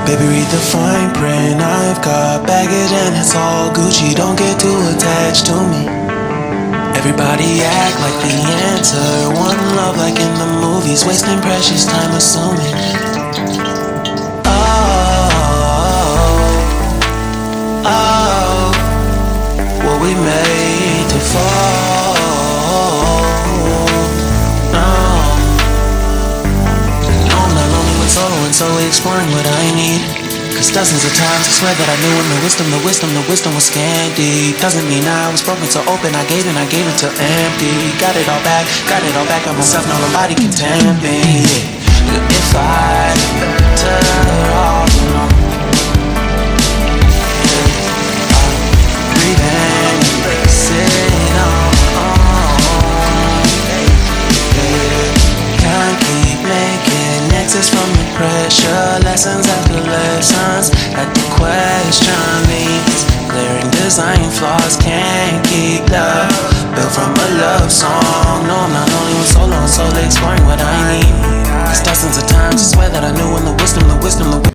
Baby, read the fine print. I've got baggage and it's all Gucci. Don't get too attached to me. Everybody act like the answer. One love like in the movies. Wasting precious time assuming. Oh, what we made to fall. No, I'm not lonely when solo and solely exploring what I need. Cause dozens of times I swear that I knew when the wisdom was scanty. Doesn't mean I was broken so open, I gave it till empty. Got it all back, got myself, now nobody can tempt me. If I turn off, breathing, sitting on, can't keep making exits from the pressure. Lessons after lessons at the question leads. Glaring design flaws, can't keep love built from a love song. No, I'm not only with solo and solely exploring what I need. Cause dozens of times I swear that I knew when the wisdom